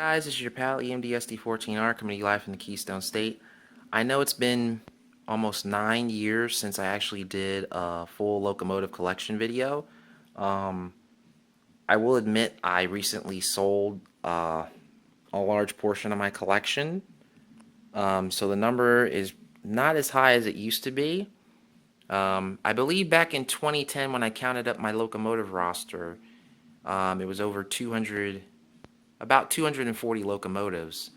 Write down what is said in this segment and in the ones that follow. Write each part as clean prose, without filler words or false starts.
Guys, this is your pal EMD SD14R coming to you live from the Keystone State. I know it's been almost 9 years since I actually did a full Locomotive Collection video. I will admit I recently sold a large portion of my collection, so the number is not as high as it used to be. I believe back in 2010 when I counted up my Locomotive roster, it was over 200, about 240 locomotives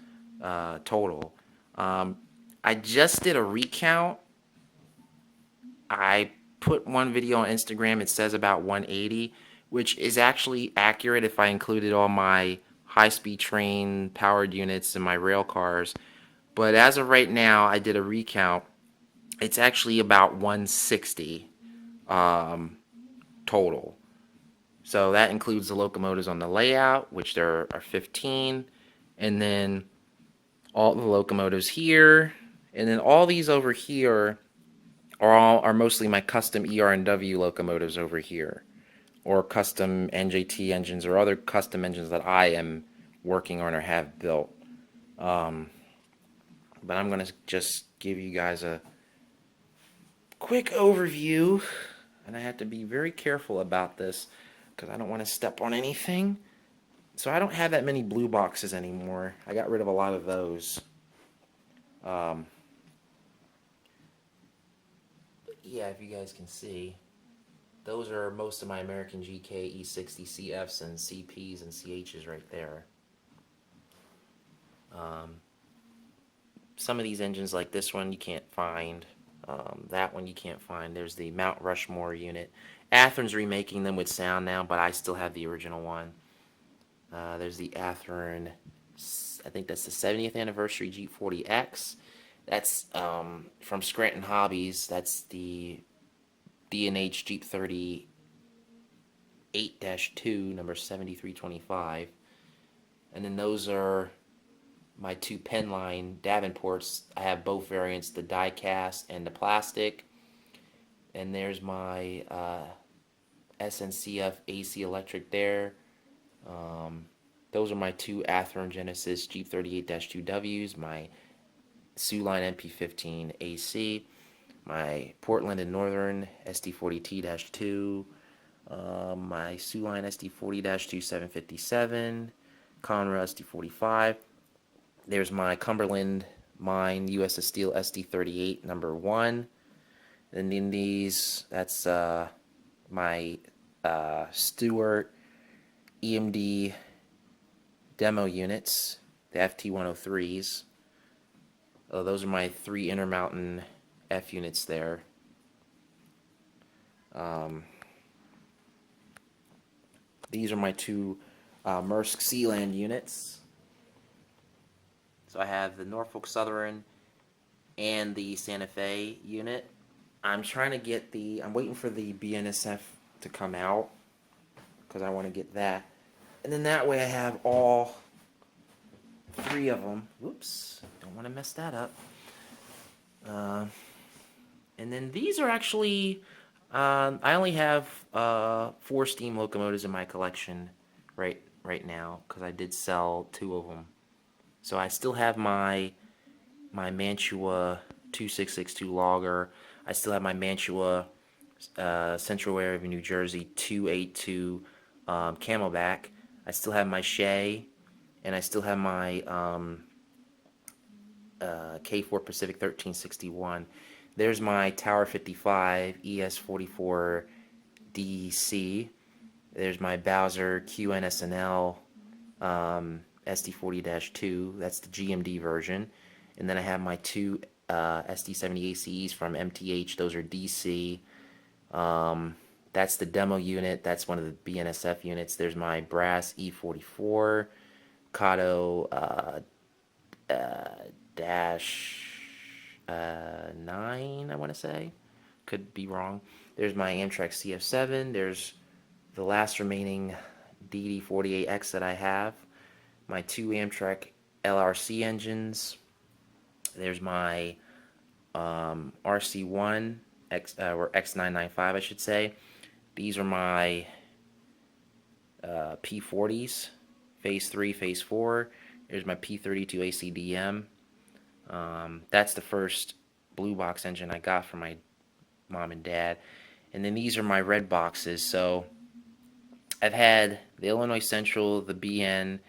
total. I just did a recount. I put one video on Instagram. It says about 180, which is actually accurate if I included all my high-speed train powered units and my rail cars. But as of right now, I did a recount. It's actually about 160 total. So that includes the locomotives on the layout, which there are 15, and then all the locomotives here, and then all these over here are mostly my custom ER&W locomotives over here, or custom NJT engines or other custom engines that I am working on or have built. But I'm going to just give you guys a quick overview, and I have to be very careful about this because I don't want to step on anything. So I don't have that many blue boxes anymore. I got rid of a lot of those. Yeah, if you guys can see, those are most of my American GK E60 CFs and CPs and CHs right there. Some of these engines, like this one, you can't find. That one you can't find. There's the Mount Rushmore unit. Atherin's remaking them with sound now, but I still have the original one. There's the Atherin, I think that's the 70th anniversary Jeep 40X. That's from Scranton Hobbies. That's the D&H Jeep 38-2, number 7325. And then those are my two Penline Davenports. I have both variants, the die cast and the plastic. And there's my SNCF AC electric there. Those are my two Atherin Genesis Jeep 38-2Ws, my Sioux Line MP15 AC, my Portland and Northern SD40T-2, my Sioux Line SD40-2 757, Conrail SD45. There's my Cumberland Mine US of Steel SD38 number 1. And then these, that's my Stewart EMD demo units, the FT103s. Those are my 3 Intermountain F units there. These are my 2 Maersk Sealand units. So I have the Norfolk Southern and the Santa Fe unit. I'm trying to get I'm waiting for the BNSF to come out because I want to get that. And then that way I have all 3 of them. Whoops, don't want to mess that up. And then these are actually, I only have 4 steam locomotives in my collection right now because I did sell 2 of them. So I still have my Mantua 2662 logger. I still have my Mantua Central Area of New Jersey 282 Camelback. I still have my Shea, and I still have my K4 Pacific 1361. There's my Tower 55 ES44 DC. There's my Bowser QNSNL SD40-2. That's the GMD version. And then I have my 2 SD70 ACEs from MTH. Those are DC. That's the demo unit. That's one of the BNSF units. There's my Brass E44 Kato dash 9, I want to say. Could be wrong. There's my Amtrak CF7. There's the last remaining DD48X that I have. My 2 Amtrak LRC engines. There's my RC1 or X995, I should say. These are my P40s, Phase 3, Phase 4. There's my P32 ACDM. That's the first blue box engine I got from my mom and dad. And then these are my red boxes. So I've had the Illinois Central, the BN,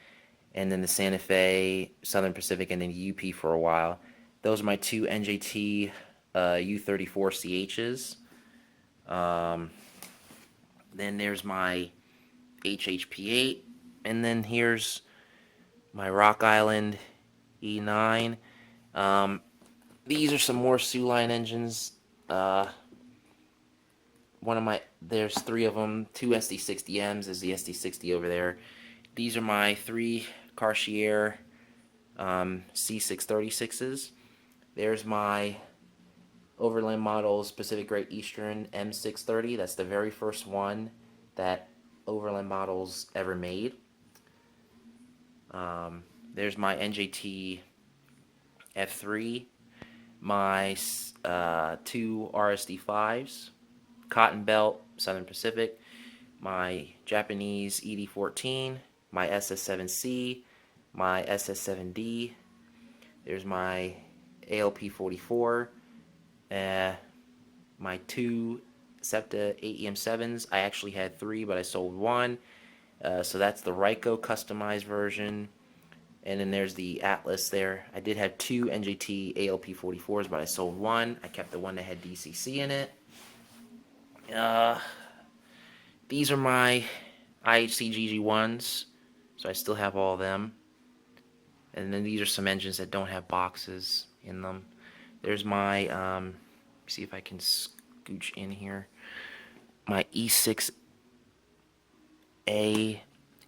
and then the Santa Fe, Southern Pacific, and then UP for a while. Those are my two NJT U34CHs. Then there's my HHP8, and then here's my Rock Island E9. These are some more Sioux Line engines. There's three of them. Two SD60Ms. Is the SD60 over there. These are my three Cartier C636s. There's my Overland Models Pacific Great Eastern M630. That's the very first one that Overland Models ever made. There's my NJT F3, my two RSD5s, Cotton Belt, Southern Pacific, my Japanese ED14, my SS7C, my SS7D. There's my ALP44, my two SEPTA 8EM7s. I actually had three, but I sold one. So that's the Ryko customized version. And then there's the Atlas there. I did have two NJT ALP44s, but I sold one. I kept the one that had DCC in it. These are my IHC GG1s, so I still have all of them. And then these are some engines that don't have boxes in them. There's my, see if I can scooch in here, my E6A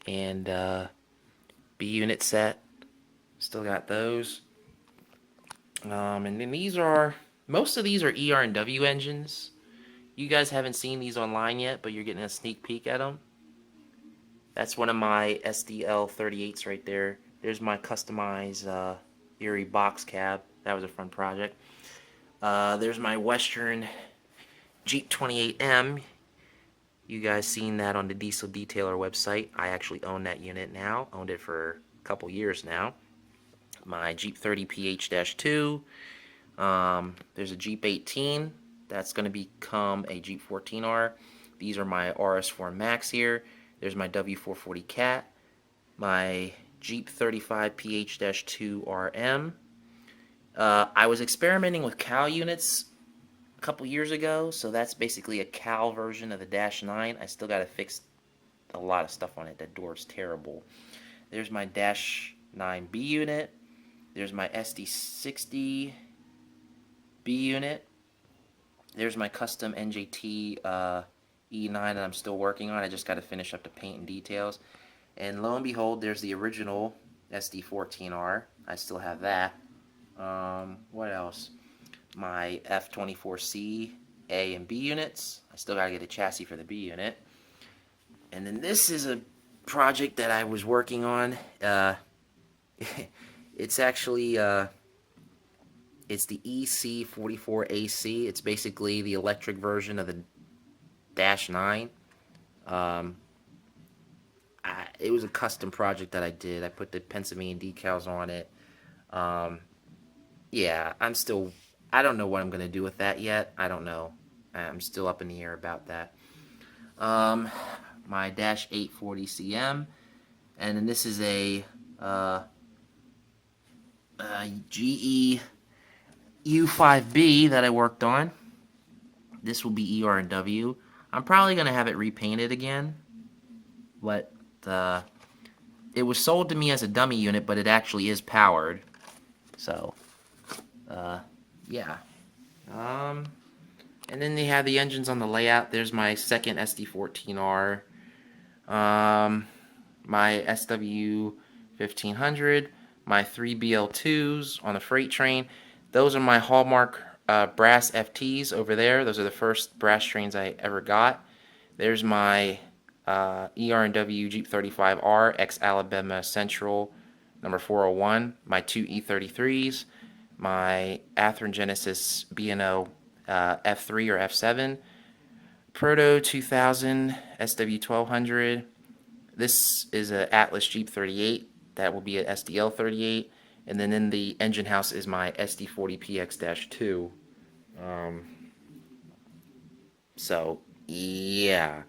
and B unit set. Still got those. And then these are, most of these are ER&W engines. You guys haven't seen these online yet, but you're getting a sneak peek at them. That's one of my SDL 38s right there. There's my customized Erie box cab. That was a fun project. There's my Western Jeep 28M. You guys seen that on the Diesel Detailer website. I actually own that unit now. Owned it for a couple years now. My Jeep 30 PH-2. There's a Jeep 18. That's going to become a Jeep 14R. These are my RS4 Max here. There's my W440 Cat. My Jeep 35 PH-2 RM. I was experimenting with CAL units a couple years ago, so that's basically a CAL version of the Dash 9. I still got to fix a lot of stuff on it. That door is terrible. There's my Dash 9B unit. There's my SD60 B unit. There's my custom NJT E9 that I'm still working on. I just got to finish up the paint and details. And lo and behold, there's the original SD14R. I still have that. What else? My F24C A and B units. I still got to get a chassis for the B unit. And then this is a project that I was working on. It's actually it's the EC44AC. It's basically the electric version of the Dash 9. It was a custom project that I did. I put the Pennsylvania decals on it. Yeah, I don't know what I'm going to do with that yet. I don't know. I'm still up in the air about that. My Dash 840 CM. And then this is a GE U5B that I worked on. This will be ER&W. I'm probably going to have it repainted again. But it was sold to me as a dummy unit, but it actually is powered. So, yeah. And then they have the engines on the layout. There's my second SD14R. My SW 1500. My 3 BL2s on the freight train. Those are my Hallmark brass FTs over there. Those are the first brass trains I ever got. There's my ER&W Jeep 35R ex-Alabama Central number 401. My two E33s. My Athearn Genesis B&O F3 or F7. Proto 2000 SW 1200. This is an Atlas Jeep 38 That will be a SDL38. And then in the engine house is my SD40PX-2. So, yeah.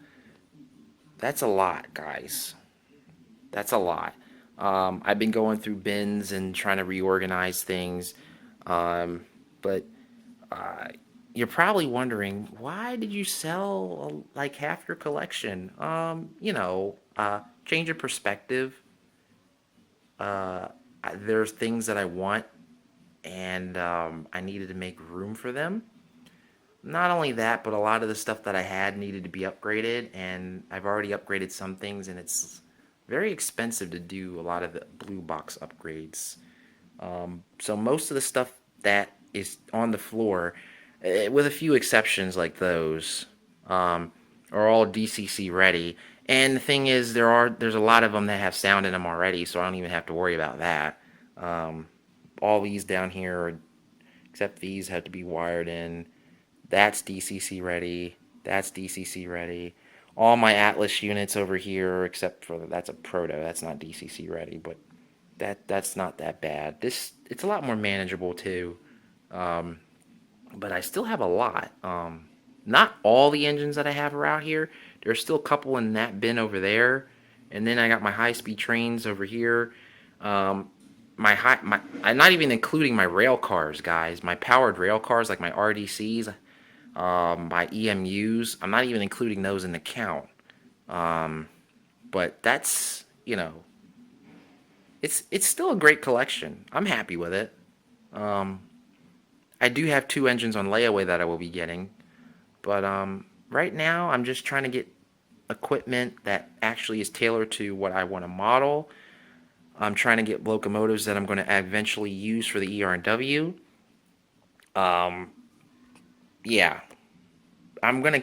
That's a lot, guys. That's a lot. I've been going through bins and trying to reorganize things. But uh, you're probably wondering, why did you sell like half your collection? Change of perspective. There's things that I want, and I needed to make room for them. Not only that, but a lot of the stuff that I had needed to be upgraded, and I've already upgraded some things, and it's very expensive to do a lot of the blue box upgrades. So most of the stuff that is on the floor, with a few exceptions like those, are all DCC ready. And the thing is, there's a lot of them that have sound in them already, so I don't even have to worry about that. All these down here, except these, had to be wired in. That's DCC ready. That's DCC ready. All my Atlas units over here, except for that's a proto. That's not DCC ready, but that's not that bad. It's a lot more manageable too. But I still have a lot. Not all the engines that I have are out here. There's still a couple in that bin over there, and then I got my high-speed trains over here. I'm not even including my rail cars, guys. My powered rail cars, like my RDCs, my EMUs. I'm not even including those in the count. But that's, it's still a great collection. I'm happy with it. I do have 2 engines on layaway that I will be getting, but right now I'm just trying to get equipment that actually is tailored to what I want to model. I'm trying to get locomotives that I'm going to eventually use for the ER&W. Yeah, I'm going to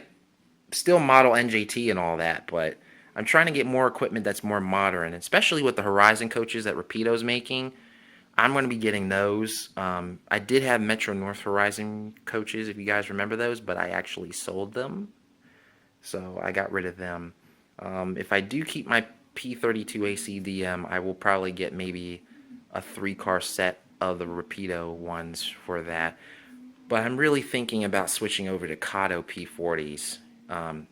still model NJT and all that, but I'm trying to get more equipment that's more modern, especially with the Horizon coaches that Rapido's making. I'm going to be getting those. I did have Metro North Horizon coaches, if you guys remember those, but I actually sold them. So I got rid of them. If I do keep my P32 ACDM, I will probably get maybe a 3-car set of the Rapido ones for that. But I'm really thinking about switching over to Kato P40s.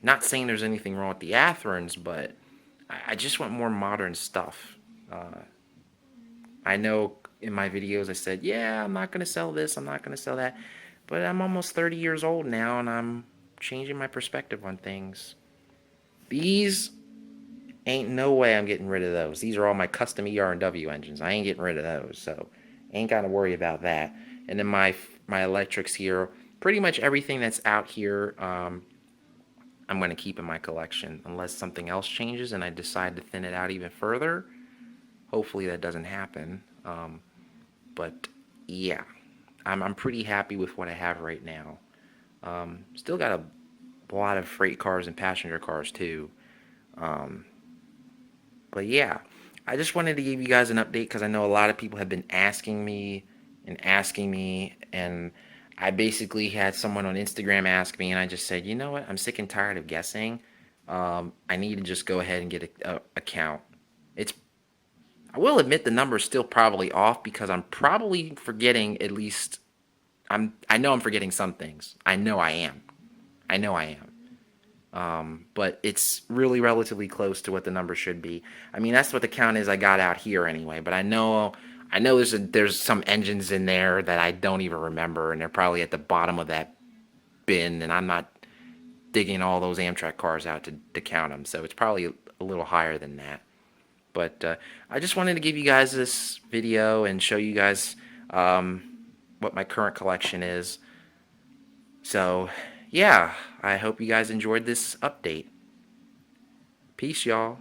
Not saying there's anything wrong with the Atherons, but I just want more modern stuff. I know in my videos I said, yeah, I'm not going to sell this, I'm not going to sell that. But I'm almost 30 years old now, and I'm changing my perspective on things. These, ain't no way I'm getting rid of those. These are all my custom ER&W engines. I ain't getting rid of those, so ain't got to worry about that. And then my electrics here, pretty much everything that's out here, I'm going to keep in my collection unless something else changes and I decide to thin it out even further. Hopefully that doesn't happen. But yeah, I'm pretty happy with what I have right now. Still got a lot of freight cars and passenger cars too. But yeah, I just wanted to give you guys an update because I know a lot of people have been asking me, and I basically had someone on Instagram ask me, and I just said, you know what, I'm sick and tired of guessing. I need to just go ahead and get a count. I will admit the number is still probably off because I'm probably forgetting at least. I know I'm forgetting some things. I know I am. But it's really relatively close to what the number should be. I mean, that's what the count is I got out here anyway. But I know there's some engines in there that I don't even remember, and they're probably at the bottom of that bin, and I'm not digging all those Amtrak cars out to count them. So it's probably a little higher than that. But I just wanted to give you guys this video and show you guys what my current collection is. So, yeah, I hope you guys enjoyed this update. Peace, y'all.